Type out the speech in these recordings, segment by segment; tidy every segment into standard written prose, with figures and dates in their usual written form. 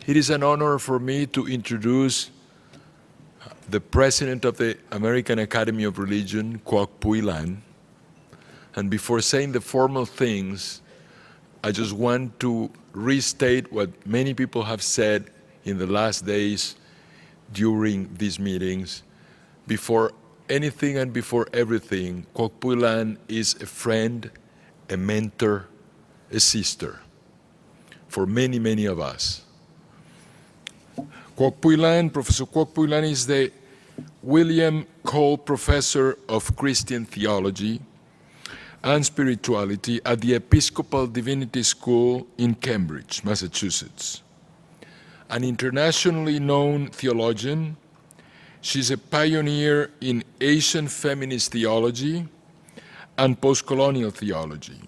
It is an honor for me to introduce the President of the American Academy of Religion, Kwok Pui Lan. And before saying the formal things, I just want to restate what many people have said in the last days during these meetings. Before anything and before everything, Kwok Pui Lan is a friend, a mentor, a sister for many, many of us. Kwok Pui Lan, Professor Kwok Pui Lan is the William Cole Professor of Christian Theology and Spirituality at the Episcopal Divinity School in Cambridge, Massachusetts. An internationally known theologian, she's a pioneer in Asian feminist theology and postcolonial theology.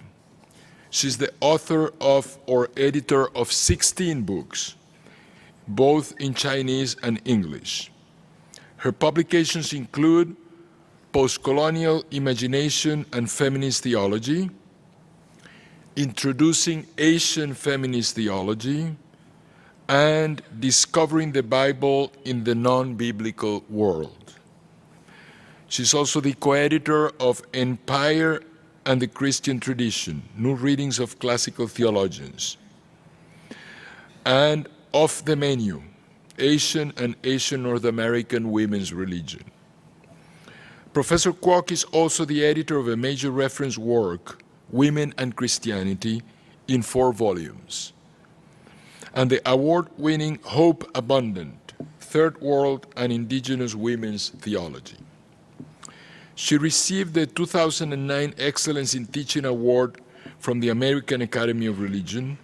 She's the author of or editor of 16 books, both in Chinese and English. Her publications include Postcolonial Imagination and Feminist Theology, Introducing Asian Feminist Theology, and Discovering the Bible in the Non-Biblical World. She's also the co-editor of Empire and the Christian Tradition, New Readings of Classical Theologians, and Off the Menu, Asian and Asian North American Women's Religion. Professor Kwok is also the editor of a major reference work, Women and Christianity, in 4 volumes, and the award-winning Hope Abundant, Third World and Indigenous Women's Theology. She received the 2009 Excellence in Teaching Award from the American Academy of Religion,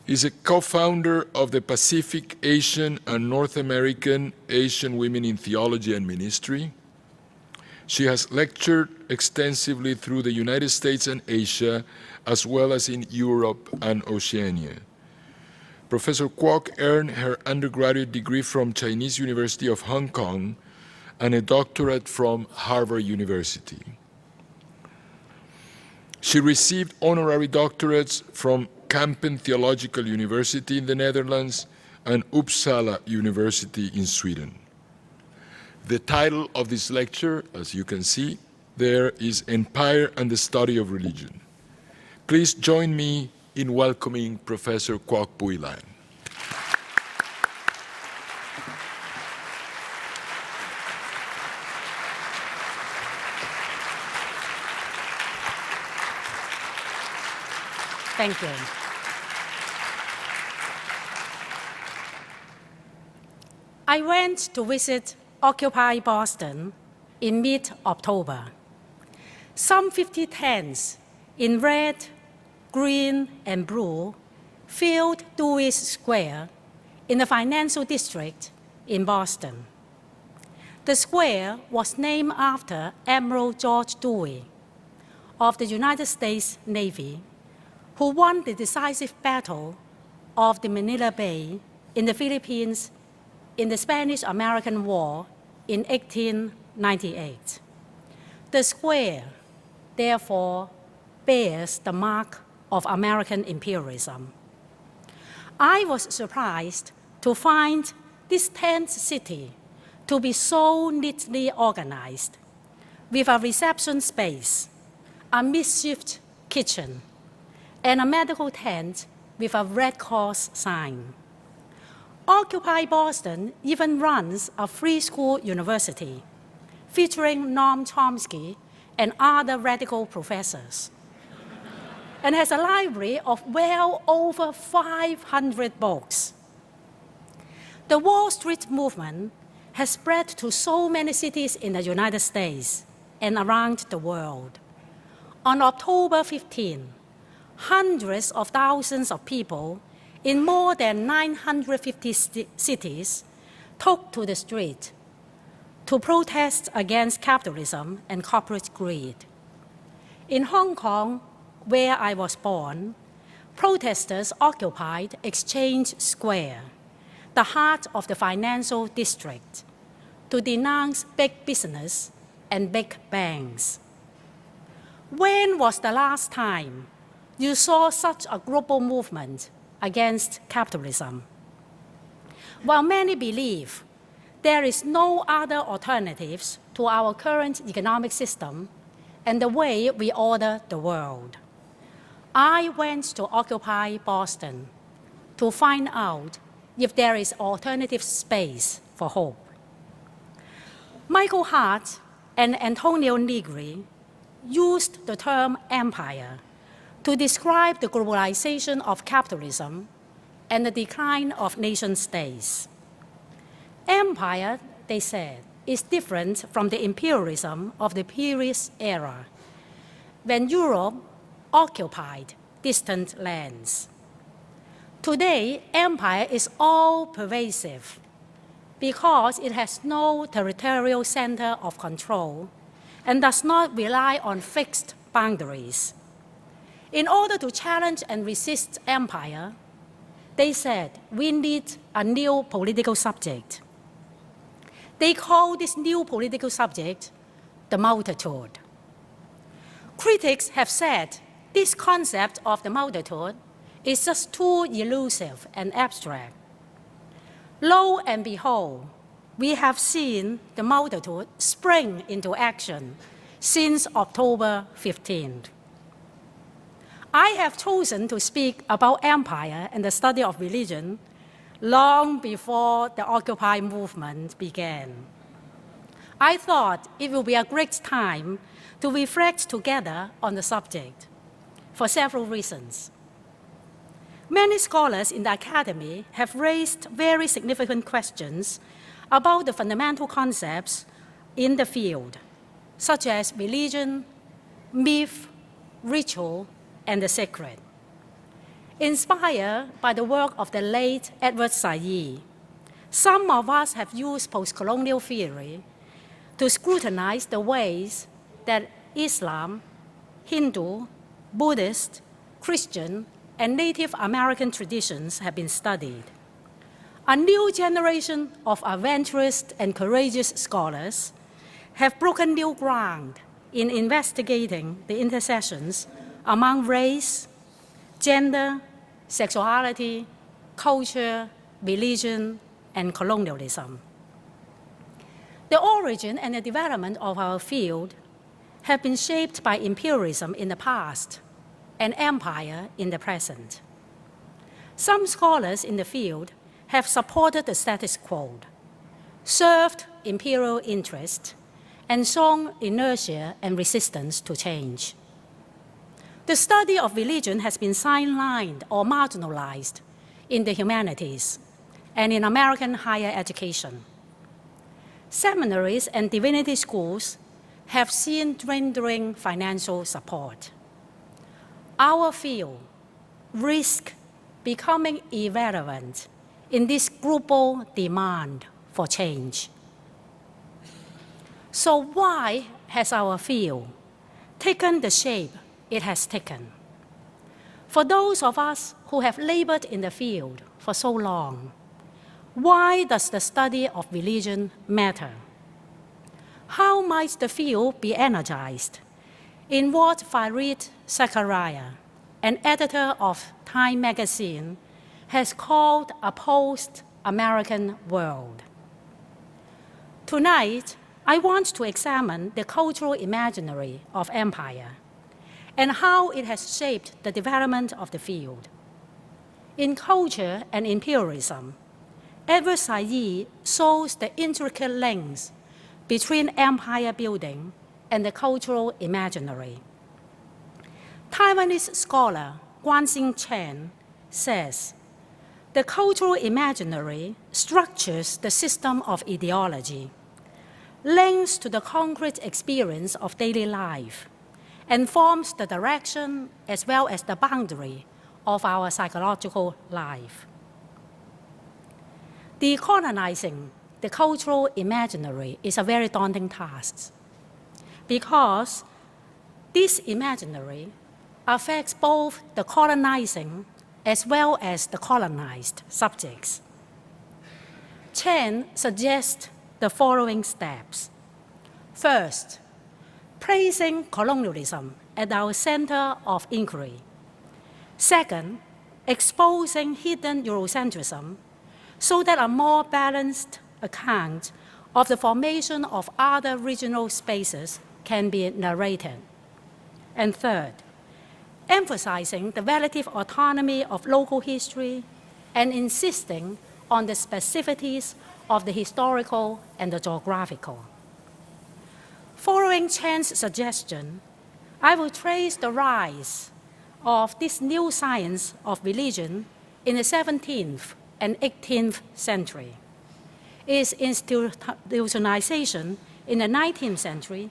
is a co-founder of the Pacific Asian and North American Asian Women in Theology and Ministry. She has lectured extensively through the United States and Asia, as well as in Europe and Oceania. Professor Kwok earned her undergraduate degree from Chinese University of Hong Kong and a doctorate from Harvard University. She received honorary doctorates from Kampen Theological University in the Netherlands and Uppsala University in Sweden. The title of this lecture, as you can see, there is Empire and the Study of Religion. Please join me in welcoming Professor Kwok Pui Lan. Thank you. I went to visit Occupy Boston in mid-October. Some 50 tents in red, green, and blue filled Dewey Square in the financial district in Boston. The square was named after Admiral George Dewey of the United States Navy, who won the decisive battle of the Manila Bay in the Philippines in the Spanish-American War in 1898. The square, therefore, bears the mark of American imperialism. I was surprised to find this tent city to be so neatly organized, with a reception space, a makeshift kitchen, and a medical tent with a Red Cross sign. Occupy Boston even runs a free school university featuring Noam Chomsky and other radical professors, and has a library of well over 500 books. The Wall Street movement has spread to so many cities in the United States and around the world. On October 15, hundreds of thousands of people in more than 950 cities took to the street to protest against capitalism and corporate greed. In Hong Kong, where I was born, protesters occupied Exchange Square, the heart of the financial district, to denounce big business and big banks. When was the last time you saw such a global movement against capitalism? While many believe there is no other alternatives to our current economic system and the way we order the world, I went to occupy Boston to find out if there is alternative space for hope. Michael Hart and Antonio Negri used the term empire to describe the globalization of capitalism and the decline of nation-states. Empire, they said, is different from the imperialism of the previous era, when Europe occupied distant lands. Today, empire is all-pervasive because it has no territorial center of control and does not rely on fixed boundaries. In order to challenge and resist empire, they said we need a new political subject. They call this new political subject the multitude. Critics have said this concept of the multitude is just too elusive and abstract. Lo and behold, we have seen the multitude spring into action since October 15th. I have chosen to speak about empire and the study of religion long before the Occupy movement began. I thought it would be a great time to reflect together on the subject for several reasons. Many scholars in the academy have raised very significant questions about the fundamental concepts in the field, such as religion, myth, ritual, and the sacred. Inspired by the work of the late Edward Said, some of us have used post-colonial theory to scrutinize the ways that Islam, Hindu, Buddhist, Christian, and Native American traditions have been studied. A new generation of adventurous and courageous scholars have broken new ground in investigating the intersections among race, gender, sexuality, culture, religion, and colonialism. The origin and the development of our field have been shaped by imperialism in the past and empire in the present. Some scholars in the field have supported the status quo, served imperial interest, and shown inertia and resistance to change. The study of religion has been sidelined or marginalized in the humanities and in American higher education. Seminaries and divinity schools have seen dwindling financial support. Our field risks becoming irrelevant in this global demand for change. So why has our field taken the shape it has taken? For those of us who have labored in the field for so long, why does the study of religion matter? How might the field be energized in what Fareed Zakaria, an editor of Time magazine, has called a post-American world? Tonight, I want to examine the cultural imaginary of empire and how it has shaped the development of the field. In Culture and Imperialism, Edward Said shows the intricate links between empire building and the cultural imaginary. Taiwanese scholar Guanxin Chen says, the cultural imaginary structures the system of ideology, links to the concrete experience of daily life, and forms the direction as well as the boundary of our psychological life. Decolonizing the cultural imaginary is a very daunting task because this imaginary affects both the colonizing as well as the colonized subjects. Chen suggests the following steps. First, placing colonialism at our center of inquiry. Second, exposing hidden Eurocentrism so that a more balanced account of the formation of other regional spaces can be narrated. And third, emphasizing the relative autonomy of local history and insisting on the specificities of the historical and the geographical. Following Chan's suggestion, I will trace the rise of this new science of religion in the 17th and 18th century, its institutionalization in the 19th century,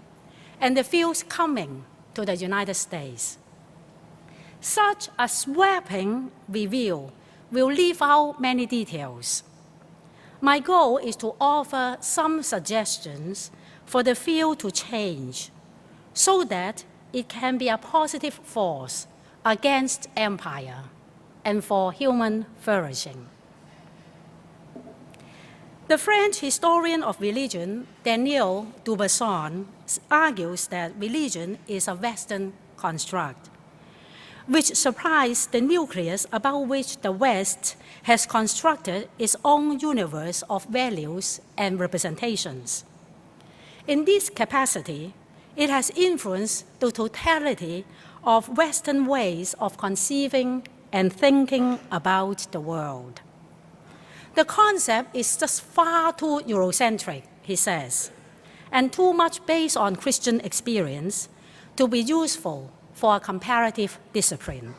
and the fields coming to the United States. Such a sweeping review will leave out many details. My goal is to offer some suggestions for the field to change so that it can be a positive force against empire and for human flourishing. The French historian of religion, Daniel Dubuisson, argues that religion is a Western construct, which supplies the nucleus about which the West has constructed its own universe of values and representations. In this capacity, it has influenced the totality of Western ways of conceiving and thinking about the world. The concept is just far too Eurocentric, he says, and too much based on Christian experience to be useful for a comparative discipline.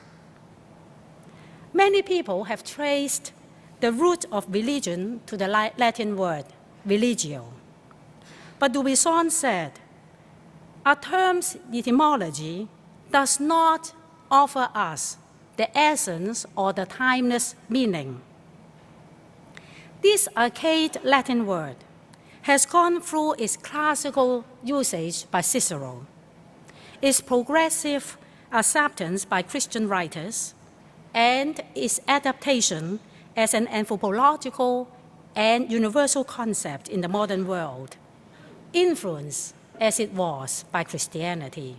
Many people have traced the root of religion to the Latin word religio. But Dubuisson said, a term's etymology does not offer us the essence or the timeless meaning. This archaic Latin word has gone through its classical usage by Cicero, its progressive acceptance by Christian writers, and its adaptation as an anthropological and universal concept in the modern world, influenced as it was by Christianity.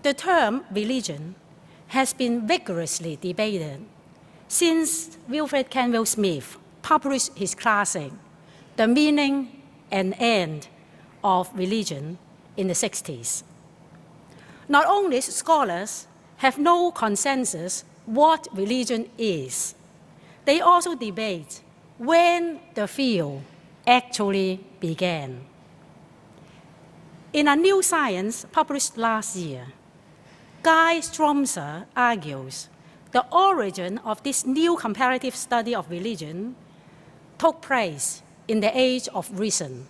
The term religion has been vigorously debated since Wilfred Canwell Smith published his classic, The Meaning and End of Religion, in the 60s. Not only scholars have no consensus what religion is, they also debate when the field actually began. In a new science published last year, Guy Stromser argues the origin of this new comparative study of religion took place in the Age of Reason,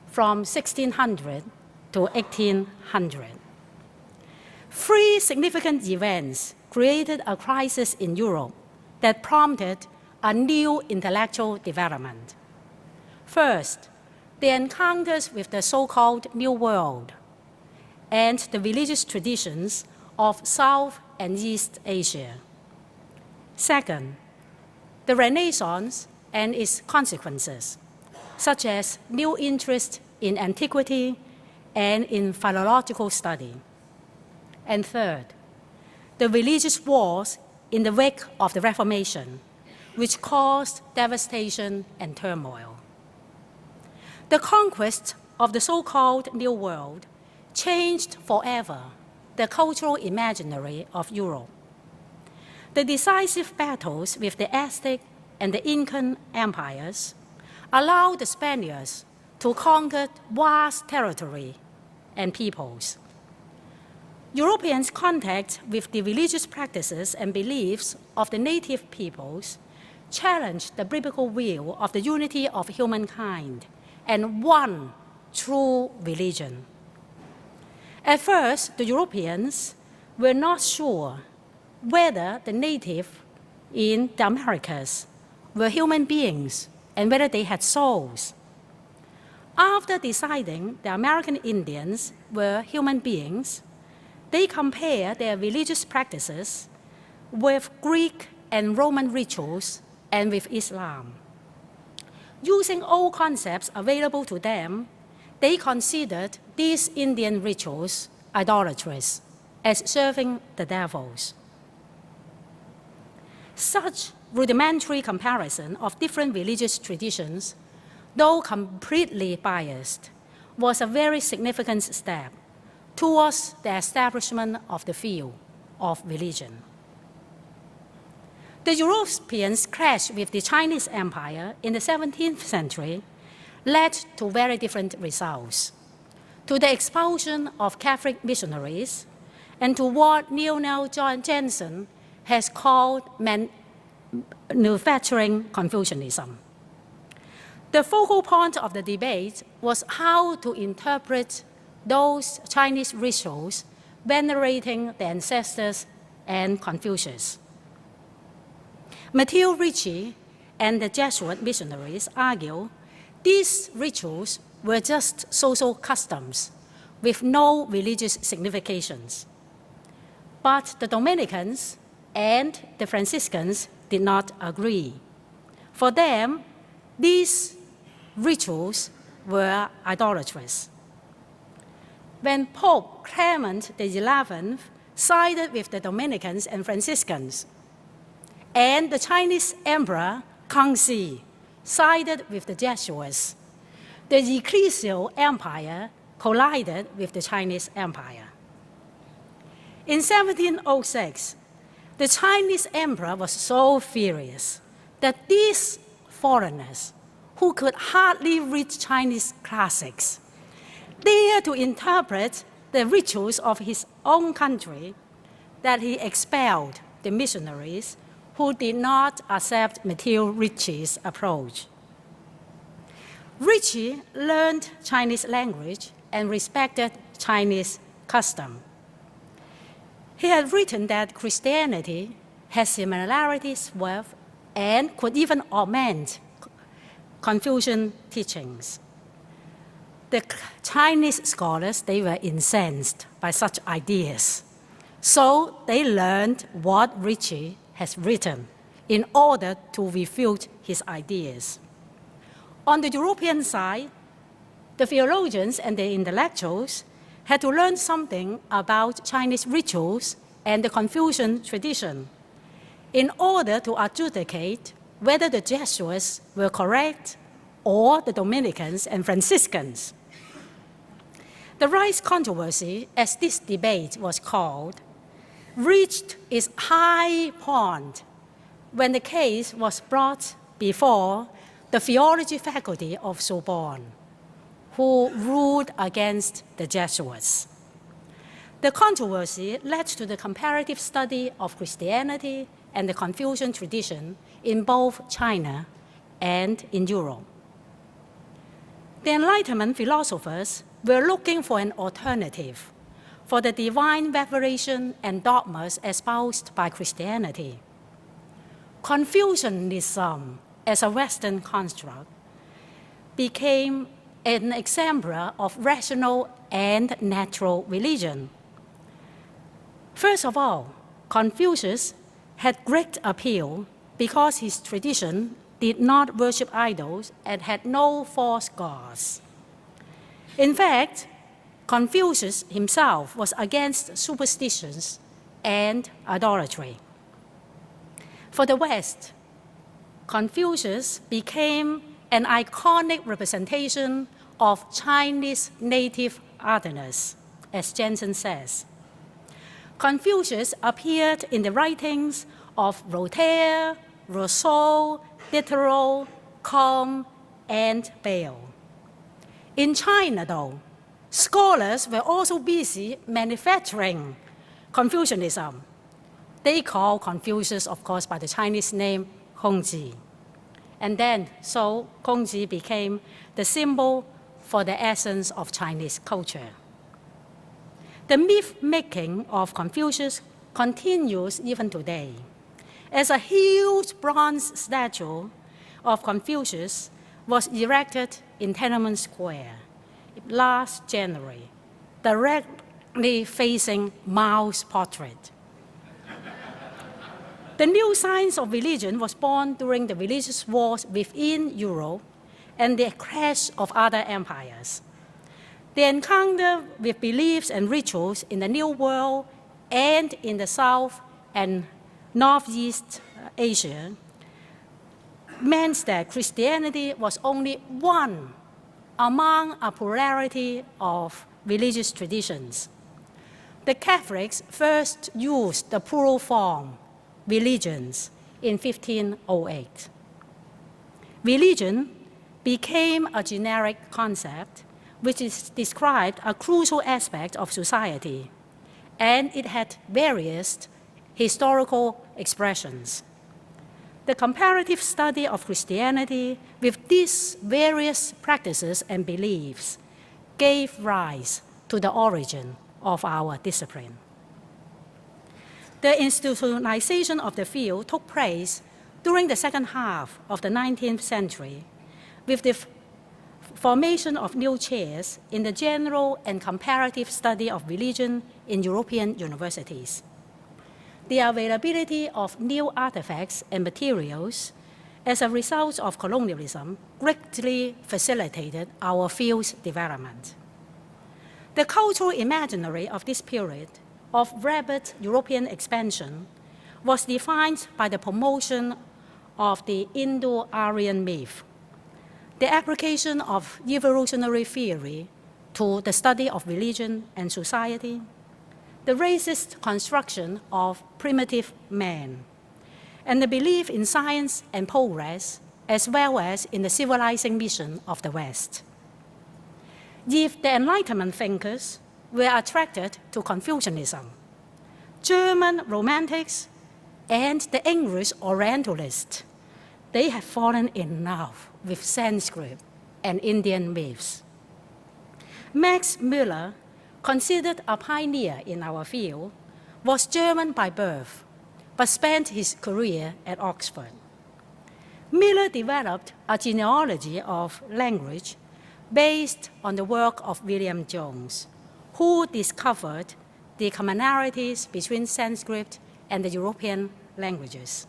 from 1600 to 1800. Three significant events created a crisis in Europe that prompted a new intellectual development. First, the encounters with the so-called New World and the religious traditions of South and East Asia. Second, the Renaissance and its consequences, such as new interest in antiquity and in philological study. And third, the religious wars in the wake of the Reformation, which caused devastation and turmoil. The conquest of the so-called New World changed forever the cultural imaginary of Europe. The decisive battles with the Aztec and the Incan empires allowed the Spaniards to conquer vast territory and peoples. Europeans' contact with the religious practices and beliefs of the native peoples challenged the biblical view of the unity of humankind and one true religion. At first, the Europeans were not sure whether the native in the Americas were human beings and whether they had souls. After deciding the American Indians were human beings, they compared their religious practices with Greek and Roman rituals and with Islam. Using all concepts available to them, they considered these Indian rituals idolatrous, as serving the devils. Such rudimentary comparison of different religious traditions, though completely biased, was a very significant step towards the establishment of the field of religion. The Europeans' clash with the Chinese Empire in the 17th century led to very different results, to the expulsion of Catholic missionaries and to what Neil Jensen has called manufacturing Confucianism. The focal point of the debate was how to interpret those Chinese rituals venerating the ancestors and Confucius. Matteo Ricci and the Jesuit missionaries argue these rituals were just social customs with no religious significations. But the Dominicans and the Franciscans did not agree. For them, these rituals were idolatrous. When Pope Clement XI sided with the Dominicans and Franciscans, and the Chinese Emperor Kangxi sided with the Jesuits, the ecclesial empire collided with the Chinese Empire. In 1706, the Chinese emperor was so furious that these foreigners, who could hardly read Chinese classics, dared to interpret the rituals of his own country, that he expelled the missionaries who did not accept Matteo Ricci's approach. Ricci learned Chinese language and respected Chinese custom. He had written that Christianity has similarities with and could even augment Confucian teachings. The Chinese scholars, they were incensed by such ideas. So they learned what Ricci has written in order to refute his ideas. On the European side, the theologians and the intellectuals had to learn something about Chinese rituals and the Confucian tradition in order to adjudicate whether the Jesuits were correct or the Dominicans and Franciscans. The rice controversy, as this debate was called, reached its high point when the case was brought before the theology faculty of Sorbonne, who ruled against the Jesuits. The controversy led to the comparative study of Christianity and the Confucian tradition in both China and in Europe. The Enlightenment philosophers were looking for an alternative for the divine revelation and dogmas espoused by Christianity. Confucianism, as a Western construct, became an exemplar of rational and natural religion. First of all, Confucius had great appeal because his tradition did not worship idols and had no false gods. In fact, Confucius himself was against superstitions and idolatry. For the West, Confucius became an iconic representation of Chinese native artedness, as Jensen says. Confucius appeared in the writings of Voltaire, Rousseau, Diderot, Comte, and Bayle. In China, though, scholars were also busy manufacturing Confucianism. They call Confucius, of course, by the Chinese name Kongzi. And then, so Kongzi became the symbol for the essence of Chinese culture. The myth-making of Confucius continues even today, as a huge bronze statue of Confucius was erected in Tiananmen Square last January, directly facing Mao's portrait. The new science of religion was born during the religious wars within Europe and the clash of other empires. The encounter with beliefs and rituals in the New World and in the South and Northeast Asia meant that Christianity was only one among a plurality of religious traditions. The Catholics first used the plural form, religions, in 1508. Religion became a generic concept which described a crucial aspect of society, and it had various historical expressions. The comparative study of Christianity with these various practices and beliefs gave rise to the origin of our discipline. The institutionalization of the field took place during the second half of the 19th century with the formation of new chairs in the general and comparative study of religion in European universities. The availability of new artifacts and materials as a result of colonialism greatly facilitated our field's development. The cultural imaginary of this period of rapid European expansion was defined by the promotion of the Indo-Aryan myth, the application of evolutionary theory to the study of religion and society, the racist construction of primitive man, and the belief in science and progress, as well as in the civilizing mission of the West. If the Enlightenment thinkers were attracted to Confucianism, German Romantics, and the English Orientalists, they had fallen in love with Sanskrit and Indian myths. Max Müller, considered a pioneer in our field, was German by birth, but spent his career at Oxford. Müller developed a genealogy of language based on the work of William Jones, who discovered the commonalities between Sanskrit and the European languages.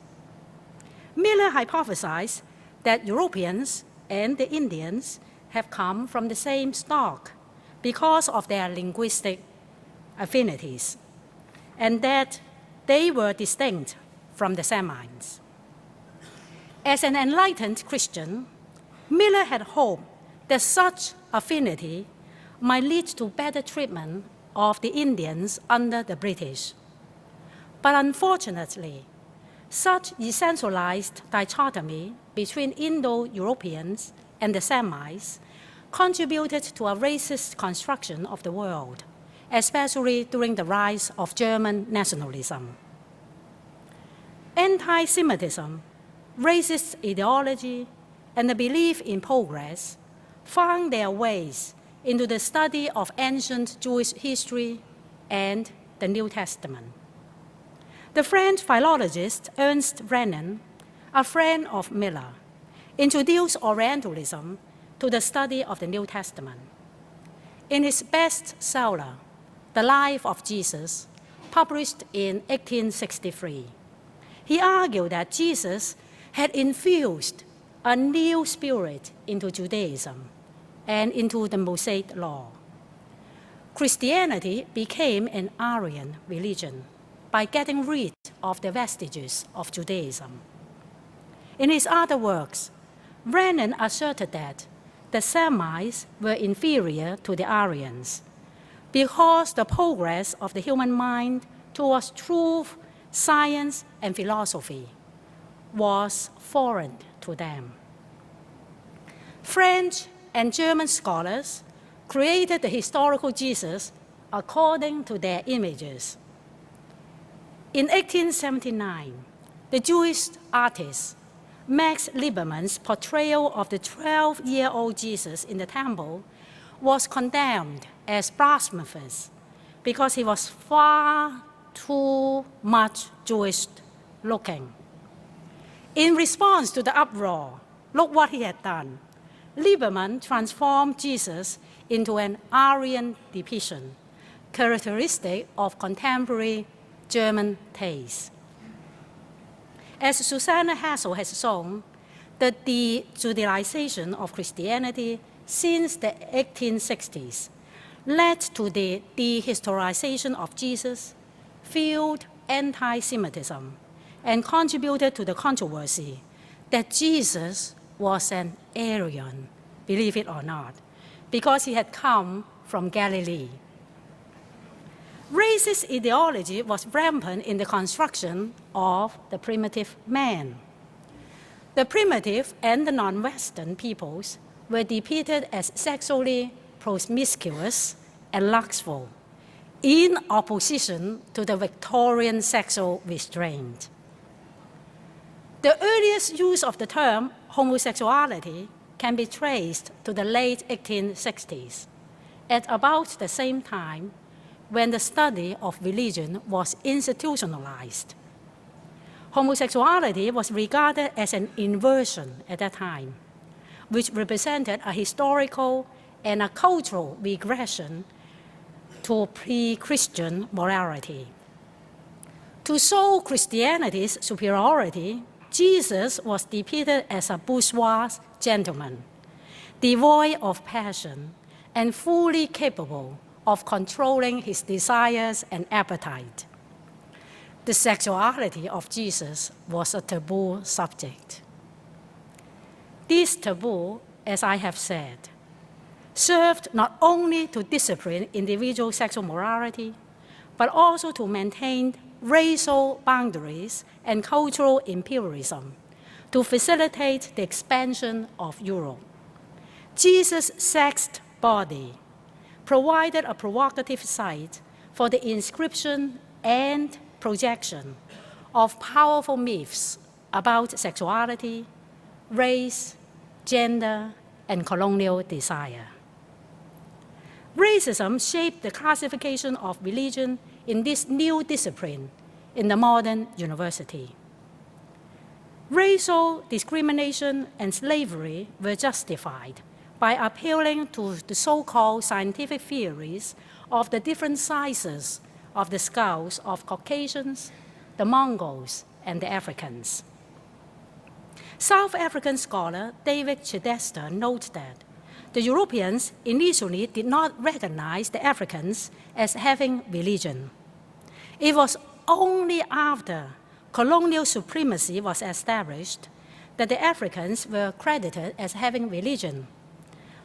Müller hypothesized that Europeans and the Indians have come from the same stock because of their linguistic affinities, and that they were distinct from the Semites. As an enlightened Christian, Müller had hoped that such affinity might lead to better treatment of the Indians under the British. But unfortunately, such essentialized dichotomy between Indo-Europeans and the Semites contributed to a racist construction of the world, especially during the rise of German nationalism. Anti-Semitism, racist ideology, and the belief in progress found their ways into the study of ancient Jewish history and the New Testament. The French philologist Ernest Renan, a friend of Müller, introduced Orientalism to the study of the New Testament. In his bestseller, The Life of Jesus, published in 1863, he argued that Jesus had infused a new spirit into Judaism and into the Mosaic law. Christianity became an Aryan religion by getting rid of the vestiges of Judaism. In his other works, Renan asserted that the Semites were inferior to the Aryans because the progress of the human mind towards truth, science, and philosophy was foreign to them. French and German scholars created the historical Jesus according to their images. In 1879, the Jewish artist Max Liebermann's portrayal of the 12-year-old Jesus in the temple was condemned as blasphemous because he was far too much Jewish looking. In response to the uproar, look what he had done. Liebermann transformed Jesus into an Aryan depiction, characteristic of contemporary German taste. As Susanna Hassel has shown, the de-Judaization of Christianity since the 1860s led to the dehistoricization of Jesus, fueled anti-Semitism, and contributed to the controversy that Jesus was an Aryan, believe it or not, because he had come from Galilee. Racist ideology was rampant in the construction of the primitive man. The primitive and the non-Western peoples were depicted as sexually promiscuous and lustful, in opposition to the Victorian sexual restraint. The earliest use of the term homosexuality can be traced to the late 1860s, at about the same time when the study of religion was institutionalized. Homosexuality was regarded as an inversion at that time, which represented a historical and a cultural regression to pre-Christian morality. To show Christianity's superiority, Jesus was depicted as a bourgeois gentleman, devoid of passion and fully capable of controlling his desires and appetite. The sexuality of Jesus was a taboo subject. This taboo, as I have said, served not only to discipline individual sexual morality, but also to maintain racial boundaries and cultural imperialism to facilitate the expansion of Europe. Jesus' sexed body provided a provocative site for the inscription and projection of powerful myths about sexuality, race, gender, and colonial desire. Racism shaped the classification of religion in this new discipline in the modern university. Racial discrimination and slavery were justified by appealing to the so-called scientific theories of the different sizes of the skulls of Caucasians, the Mongols, and the Africans. South African scholar David Chidester notes that the Europeans initially did not recognize the Africans as having religion. It was only after colonial supremacy was established that the Africans were credited as having religion,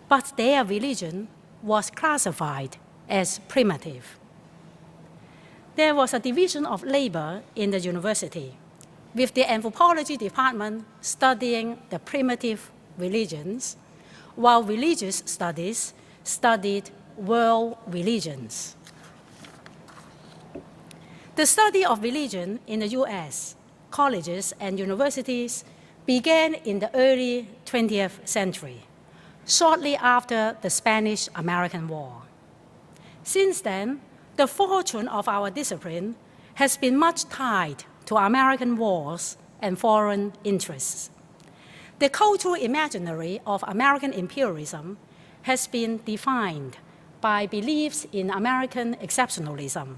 but their religion was classified as primitive. There was a division of labor in the university, with the anthropology department studying the primitive religions, while religious studies studied world religions. The study of religion in the US, colleges and universities began in the early 20th century, shortly after the Spanish-American War. Since then, the fortune of our discipline has been much tied to American wars and foreign interests. The cultural imaginary of American imperialism has been defined by beliefs in American exceptionalism,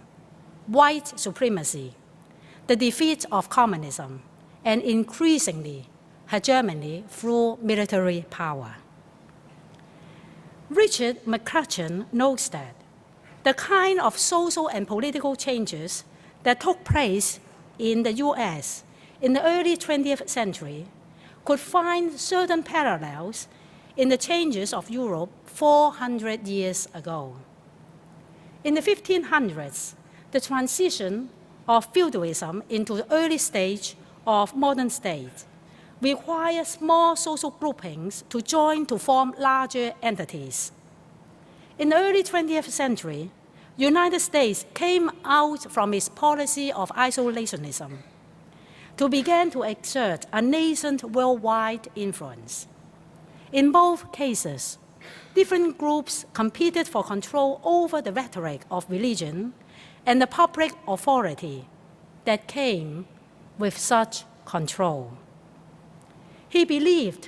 white supremacy, the defeat of communism, and increasingly hegemony through military power. Richard McCutcheon notes that the kind of social and political changes that took place in the US in the early 20th century could find certain parallels in the changes of Europe 400 years ago. In the 1500s, the transition of feudalism into the early stage of modern state required small social groupings to join to form larger entities. In the early 20th century, the United States came out from its policy of isolationism to begin to exert a nascent worldwide influence. In both cases, different groups competed for control over the rhetoric of religion and the public authority that came with such control. He believed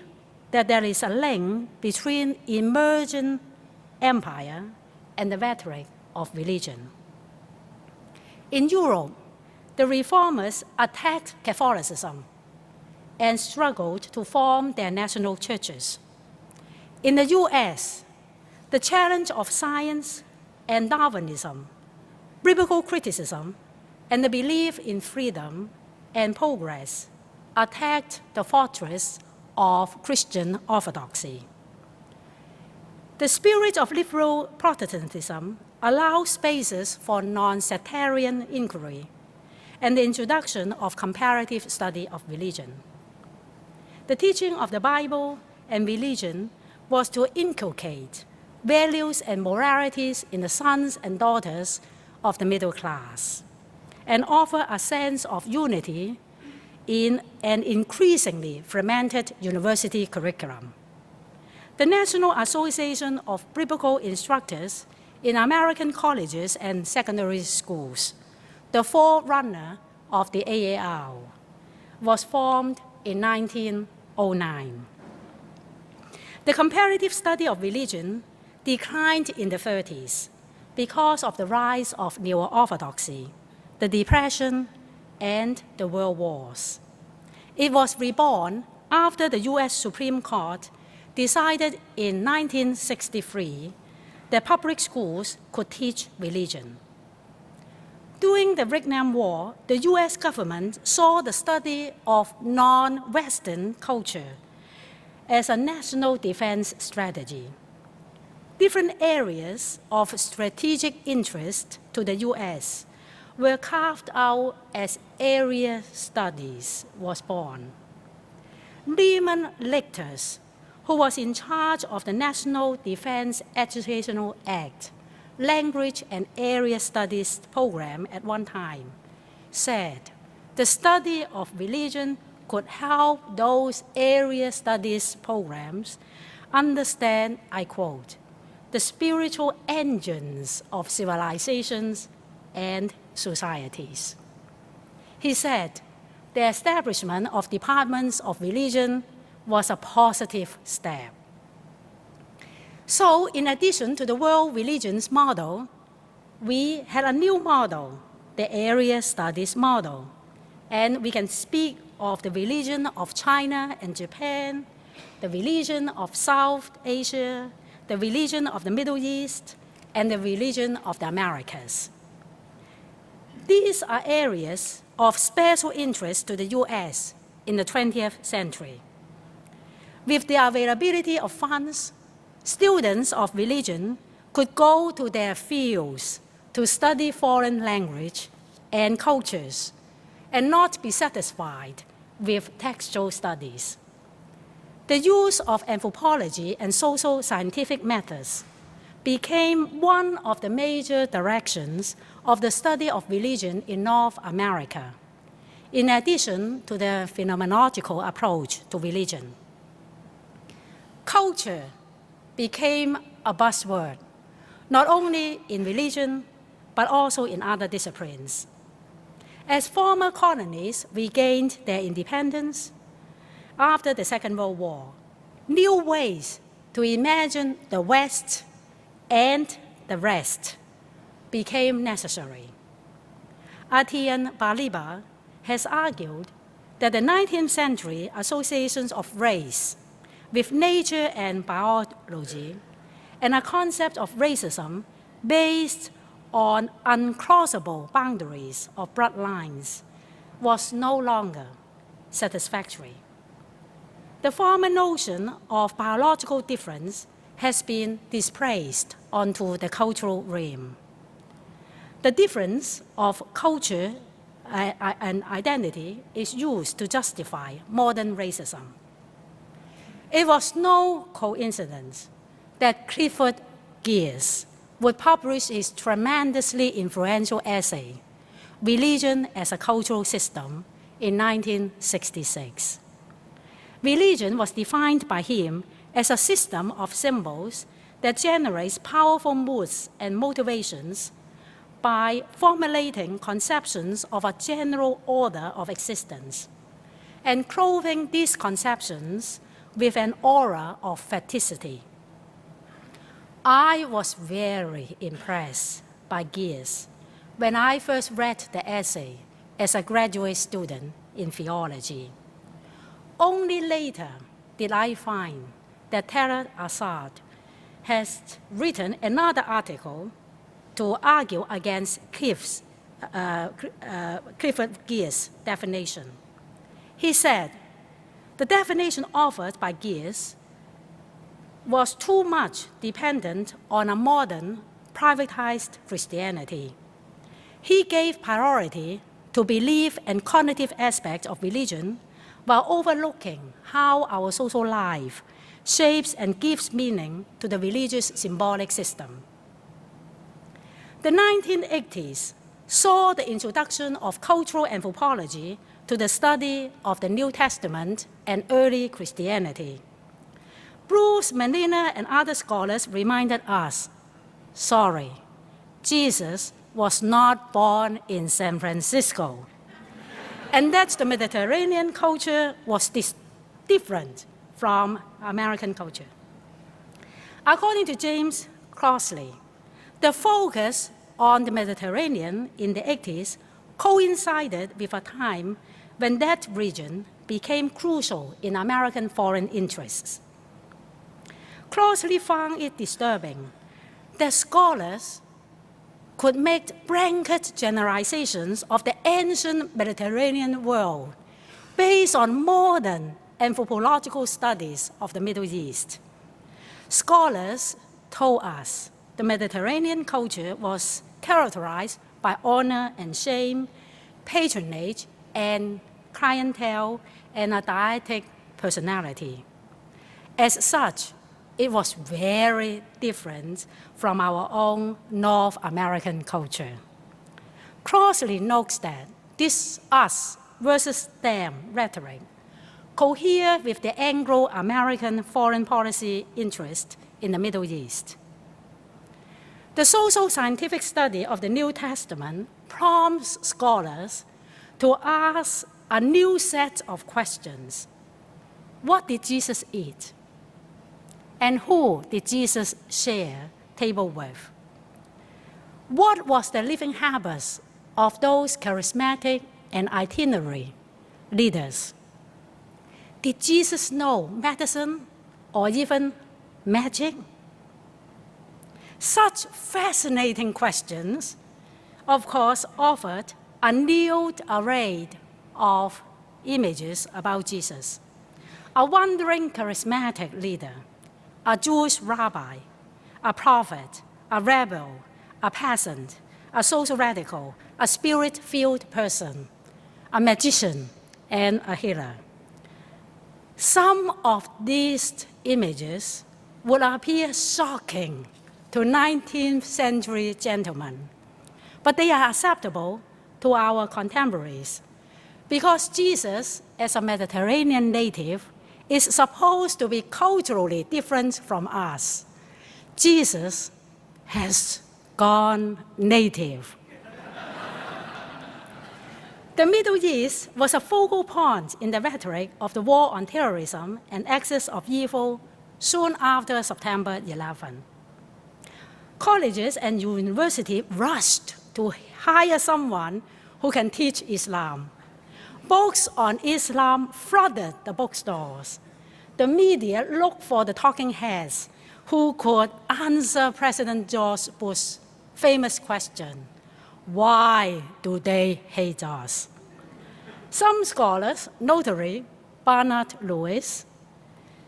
that there is a link between emergent empire and the rhetoric of religion. In Europe, the reformers attacked Catholicism and struggled to form their national churches. In the US, the challenge of science and Darwinism, biblical criticism, and the belief in freedom and progress attacked the fortress of Christian orthodoxy. The spirit of liberal Protestantism allows spaces for non-sectarian inquiry and the introduction of comparative study of religion. The teaching of the Bible and religion was to inculcate values and moralities in the sons and daughters of the middle class and offer a sense of unity in an increasingly fragmented university curriculum. The National Association of Biblical Instructors in American colleges and secondary schools, the forerunner of the AAR, was formed in 1909. The comparative study of religion declined in the 30s because of the rise of neo-orthodoxy, the Depression, and the World Wars. It was reborn after the US Supreme Court decided in 1963 that public schools could teach religion. During the Vietnam War, the US government saw the study of non-Western culture as a national defense strategy. Different areas of strategic interest to the US were carved out as area studies was born. Lehman Lichters, who was in charge of the National Defense Educational Act, Language and Area Studies program at one time, said the study of religion could help those area studies programs understand, I quote, the spiritual engines of civilizations and societies. He said the establishment of departments of religion was a positive step. So, in addition to the world religions model, we had a new model, the area studies model. And we can speak of the religion of China and Japan, the religion of South Asia, the religion of the Middle East, and the religion of the Americas. These are areas of special interest to the US in the 20th century. With the availability of funds, students of religion could go to their fields to study foreign language and cultures and not be satisfied with textual studies. The use of anthropology and social scientific methods became one of the major directions of the study of religion in North America, in addition to the phenomenological approach to religion. Culture became a buzzword, not only in religion, but also in other disciplines. As former colonies regained their independence after the Second World War, new ways to imagine the West and the rest became necessary. Atiyan Baliba has argued that the 19th century associations of race with nature and biology and a concept of racism based on uncrossable boundaries of bloodlines was no longer satisfactory. The former notion of biological difference has been displaced onto the cultural realm. The difference of culture and identity is used to justify modern racism. It was no coincidence that Clifford Geertz would publish his tremendously influential essay, Religion as a Cultural System, in 1966. Religion was defined by him as a system of symbols that generates powerful moods and motivations by formulating conceptions of a general order of existence and clothing these conceptions with an aura of faticity. I was very impressed by Geertz when I first read the essay as a graduate student in theology. Only later did I find that Talat Assad has written another article to argue against Clifford Geertz's definition. He said, the definition offered by Geers was too much dependent on a modern, privatized Christianity. He gave priority to belief and cognitive aspects of religion while overlooking how our social life shapes and gives meaning to the religious symbolic system. The 1980s saw the introduction of cultural anthropology to the study of the New Testament and early Christianity. Bruce Manina and other scholars reminded us, sorry, Jesus was not born in San Francisco, and that the Mediterranean culture was different from American culture. According to James Crossley, the focus on the Mediterranean in the 80s coincided with a time when that region became crucial in American foreign interests. Crossley found it disturbing that scholars could make blanket generalizations of the ancient Mediterranean world based on modern anthropological studies of the Middle East. Scholars told us the Mediterranean culture was characterized by honor and shame, patronage and clientele, and a dietic personality. As such, it was very different from our own North American culture. Crossley notes that this us versus them rhetoric cohere with the Anglo-American foreign policy interest in the Middle East. The social scientific study of the New Testament prompts scholars to ask a new set of questions. What did Jesus eat? And who did Jesus share table with? What was the living habits of those charismatic and itinerary leaders? Did Jesus know medicine or even magic? Such fascinating questions, of course, offered a new array of images about Jesus. A wandering charismatic leader, a Jewish rabbi, a prophet, a rebel, a peasant, a social radical, a spirit-filled person, a magician, and a healer. Some of these images would appear shocking to 19th century gentlemen, but they are acceptable to our contemporaries because Jesus, as a Mediterranean native, is supposed to be culturally different from us. Jesus has gone native. The Middle East was a focal point in the rhetoric of the war on terrorism and axis of evil soon after September 11. Colleges and universities rushed to hire someone who can teach Islam. Books on Islam flooded the bookstores. The media looked for the talking heads who could answer President George Bush's famous question, why do they hate us? Some scholars, notably Bernard Lewis,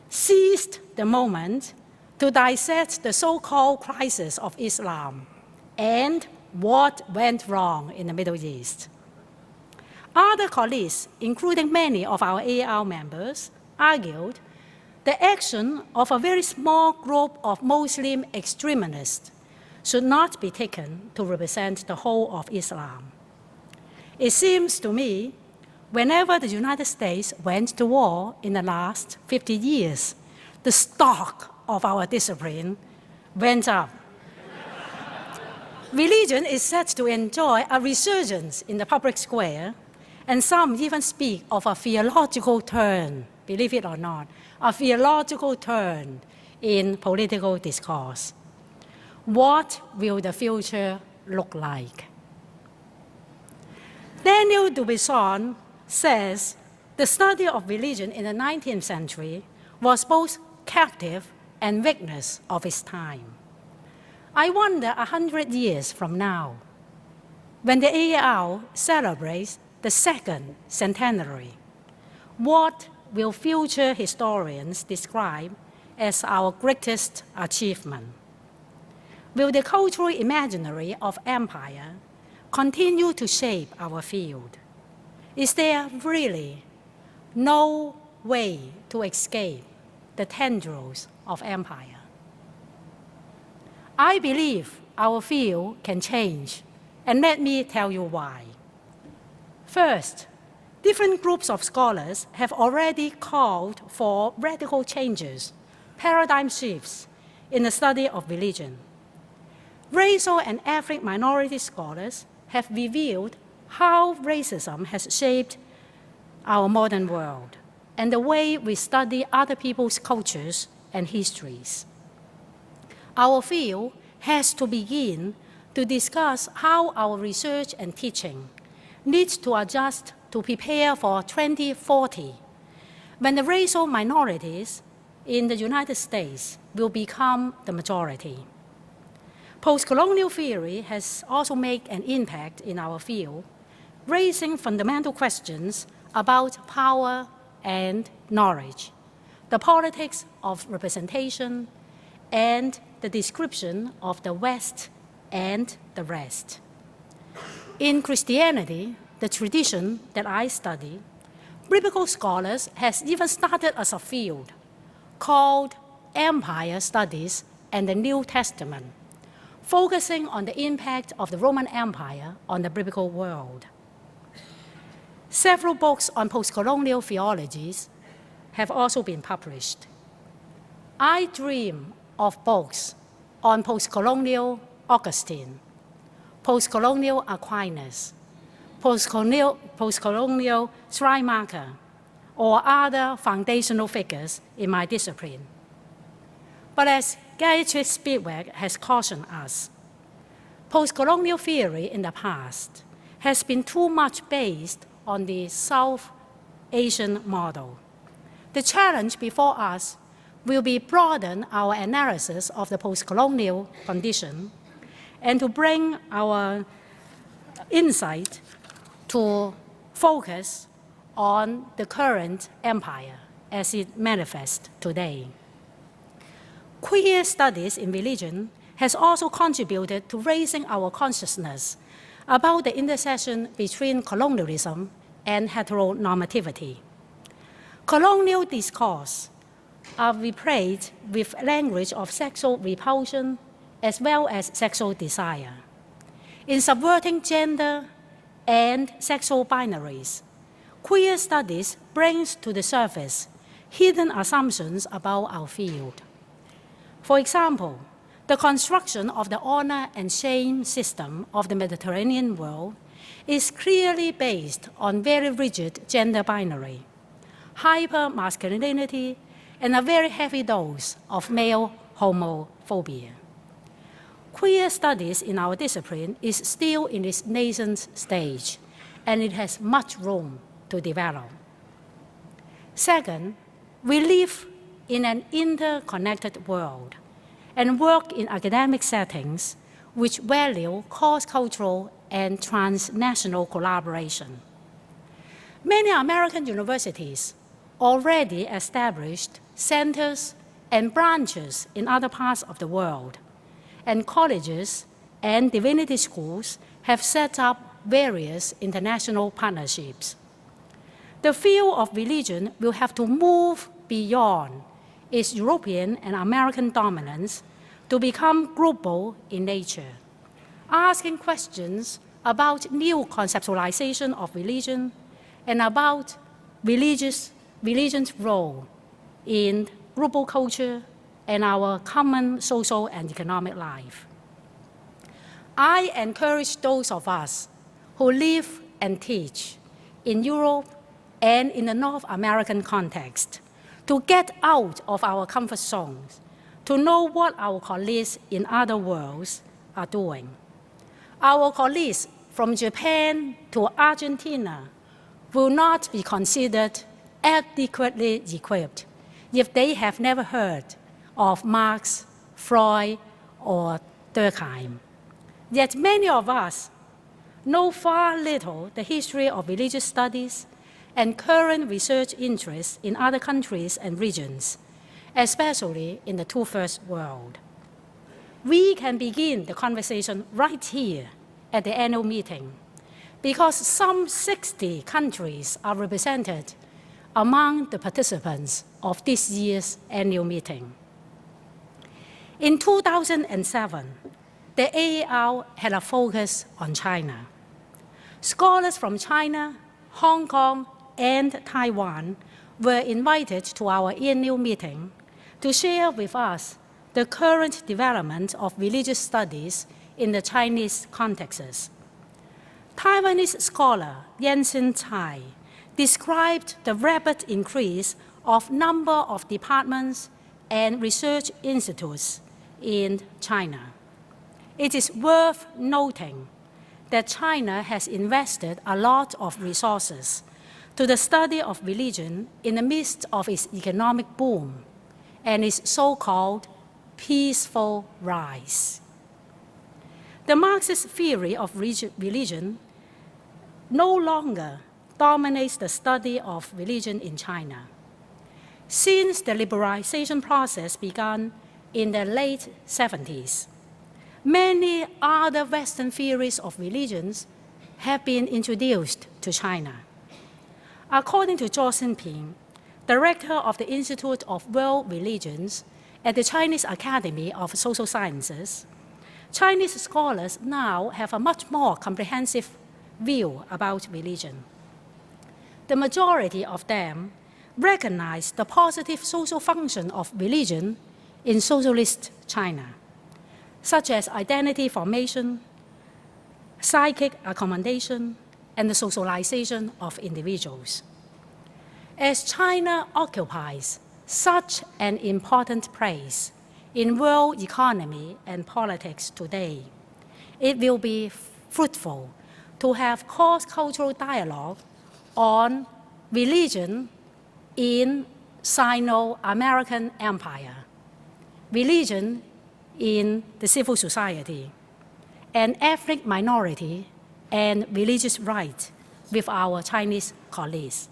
seized the moment to dissect the so-called crisis of Islam and what went wrong in the Middle East. Other colleagues, including many of our AR members, argued the action of a very small group of Muslim extremists should not be taken to represent the whole of Islam. It seems to me, whenever the United States went to war in the last 50 years, the stock of our discipline went up. Religion is said to enjoy a resurgence in the public square, and some even speak of a theological turn, believe it or not, a theological turn in political discourse. What will the future look like? Daniel Dubuisson says the study of religion in the 19th century was both captive and witness of its time. I wonder 100 years from now, when the AAR celebrates the second centenary, what will future historians describe as our greatest achievement? Will the cultural imaginary of empire continue to shape our field? Is there really no way to escape the tendrils of empire? I believe our field can change, and let me tell you why. First, different groups of scholars have already called for radical changes, paradigm shifts in the study of religion. Racial and ethnic minority scholars have revealed how racism has shaped our modern world and the way we study other people's cultures and histories. Our field has to begin to discuss how our research and teaching needs to adjust to prepare for 2040, when the racial minorities in the United States will become the majority. Postcolonial theory has also made an impact in our field, raising fundamental questions about power and knowledge, the politics of representation, and the description of the West and the rest. In Christianity, the tradition that I study, biblical scholars has even started as a field called Empire Studies and the New Testament, focusing on the impact of the Roman Empire on the biblical world. Several books on postcolonial theologies have also been published. I dream of books on postcolonial Augustine, postcolonial Aquinas, postcolonial Schleiermacher, or other foundational figures in my discipline. But as Gertrude Spivak has cautioned us, postcolonial theory in the past has been too much based on the South Asian model. The challenge before us will be broaden our analysis of the postcolonial condition and to bring our insight to focus on the current empire as it manifests today. Queer studies in religion has also contributed to raising our consciousness about the intersection between colonialism and heteronormativity. Colonial discourse are replayed with language of sexual repulsion as well as sexual desire. In subverting gender and sexual binaries, queer studies brings to the surface hidden assumptions about our field. For example, the construction of the honor and shame system of the Mediterranean world is clearly based on very rigid gender binary, hyper-masculinity, and a very heavy dose of male homophobia. Queer studies in our discipline is still in its nascent stage, and it has much room to develop. Second, we live in an interconnected world and work in academic settings which value cross-cultural and transnational collaboration. Many American universities already established centers and branches in other parts of the world, and colleges and divinity schools have set up various international partnerships. The field of religion will have to move beyond its European and American dominance to become global in nature, asking questions about new conceptualization of religion and about religion's role in global culture and our common social and economic life. I encourage those of us who live and teach in Europe and in the North American context to get out of our comfort zones, to know what our colleagues in other worlds are doing. Our colleagues from Japan to Argentina will not be considered adequately equipped if they have never heard of Marx, Freud, or Durkheim. Yet many of us know far little the history of religious studies and current research interests in other countries and regions, especially in the two-first world. We can begin the conversation right here at the annual meeting because some 60 countries are represented among the participants of this year's annual meeting. In 2007, the AAR had a focus on China. Scholars from China, Hong Kong, and Taiwan were invited to our annual meeting to share with us the current development of religious studies in the Chinese contexts. Taiwanese scholar Yanxin Cai described the rapid increase of number of departments and research institutes in China. It is worth noting that China has invested a lot of resources to the study of religion in the midst of its economic boom and its so-called peaceful rise. The Marxist theory of religion no longer dominates the study of religion in China. Since the liberalization process began in the late 70s, many other Western theories of religions have been introduced to China. According to Zhou Xinping, director of the Institute of World Religions at the Chinese Academy of Social Sciences, Chinese scholars now have a much more comprehensive view about religion. The majority of them recognize the positive social function of religion in socialist China, such as identity formation, psychic accommodation, and the socialization of individuals. As China occupies such an important place in world economy and politics today, it will be fruitful to have cross-cultural dialogue on religion in Sino-American Empire, religion in the civil society, and ethnic minority and religious rights with our Chinese colleagues.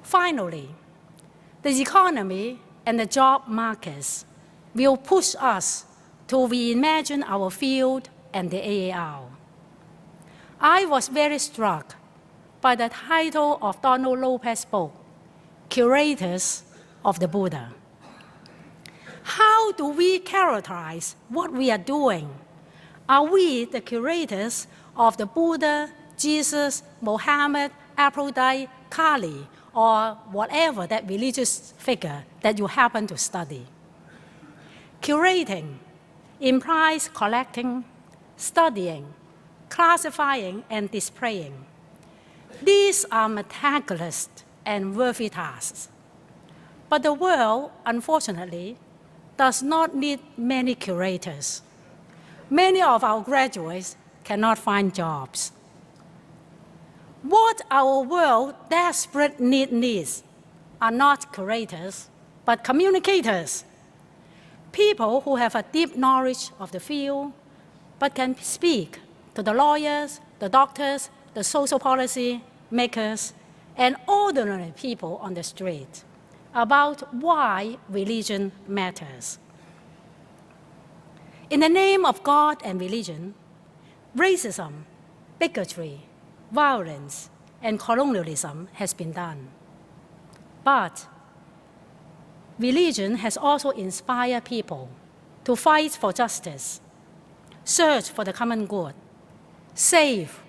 Finally, the economy and the job markets will push us to reimagine our field and the AAR. I was very struck by the title of Donald Lopez's book, Curators of the Buddha. How do we characterize what we are doing? Are we the curators of the Buddha, Jesus, Mohammed, Aphrodite, Kali, or whatever that religious figure that you happen to study? Curating implies collecting, studying, classifying, and displaying. These are meticulous and worthy tasks. But the world, unfortunately, does not need many curators. Many of our graduates cannot find jobs. What our world desperately needs are not curators, but communicators. People who have a deep knowledge of the field, but can speak to the lawyers, the doctors, the social policy makers, and ordinary people on the street about why religion matters. In the name of God and religion, racism, bigotry, violence, and colonialism has been done. But religion has also inspired people to fight for justice, search for the common good, save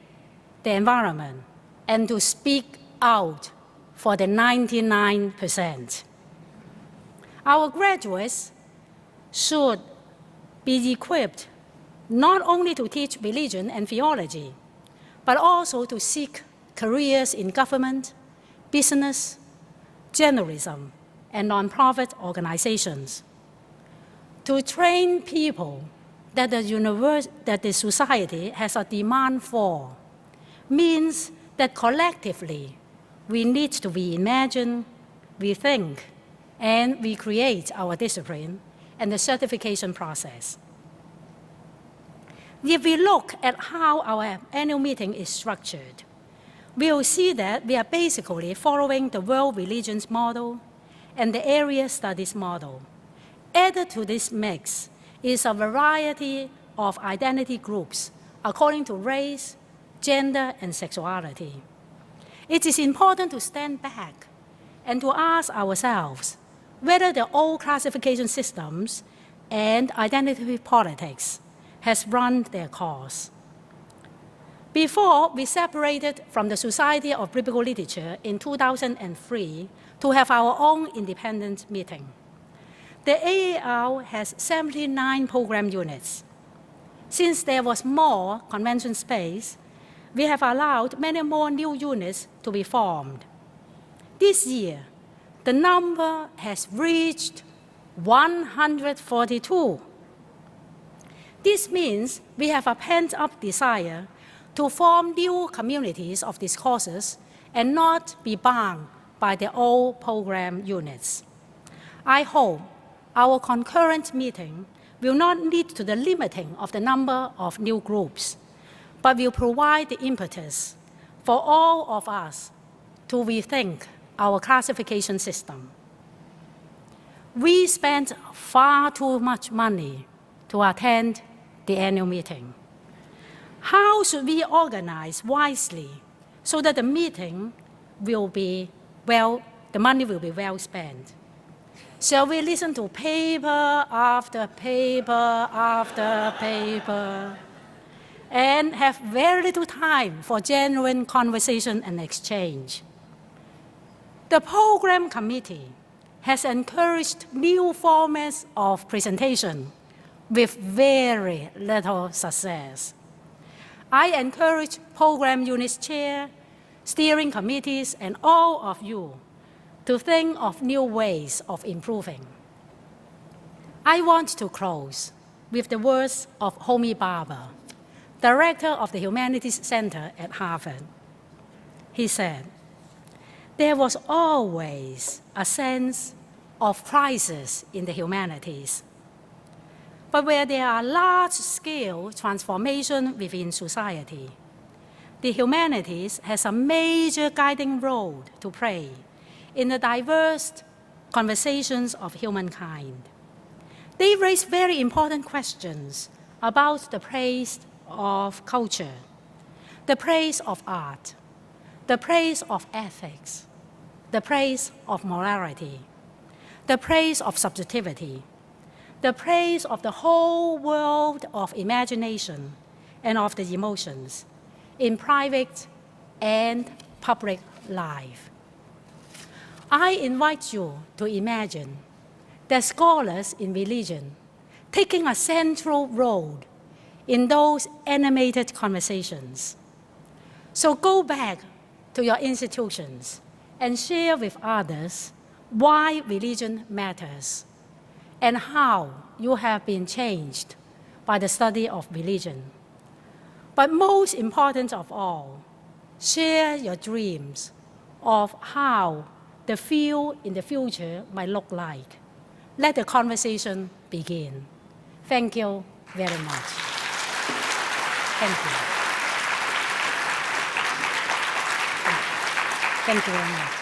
the environment, and to speak out for the 99%. Our graduates should be equipped not only to teach religion and theology, but also to seek careers in government, business, journalism, and nonprofit organizations. To train people that the society has a demand for means that collectively we need to reimagine, rethink, and recreate our discipline and the certification process. If we look at how our annual meeting is structured, we will see that we are basically following the world religions model and the area studies model. Added to this mix is a variety of identity groups according to race, gender, and sexuality. It is important to stand back and to ask ourselves whether the old classification systems and identity politics has run their course. Before we separated from the Society of Biblical Literature in 2003 to have our own independent meeting, the AAL has 79 program units. Since there was more convention space, we have allowed many more new units to be formed. This year, the number has reached 142. This means we have a pent-up desire to form new communities of discourses and not be bound by the old program units. I hope our concurrent meeting will not lead to the limiting of the number of new groups, but will provide the impetus for all of us to rethink our classification system. We spent far too much money to attend the annual meeting. How should we organize wisely so that the meeting will be the money will be well spent? Shall we listen to paper after paper after paper and have very little time for genuine conversation and exchange? The program committee has encouraged new formats of presentation with very little success. I encourage program units chair, steering committees, and all of you to think of new ways of improving. I want to close with the words of Homi Bhabha, director of the Humanities Center at Harvard. He said, "There was always a sense of crisis in the humanities. But where there are large-scale transformation within society, the humanities has a major guiding role to play in the diverse conversations of humankind. They raise very important questions about the place of culture, the place of art, the place of ethics, the place of morality, the place of subjectivity, the place of the whole world of imagination and of the emotions in private and public life." I invite you to imagine that scholars in religion taking a central role in those animated conversations. So go back to your institutions and share with others why religion matters and how you have been changed by the study of religion. But most important of all, share your dreams of how the field in the future might look like. Let the conversation begin. Thank you very much. Thank you. Thank you very much.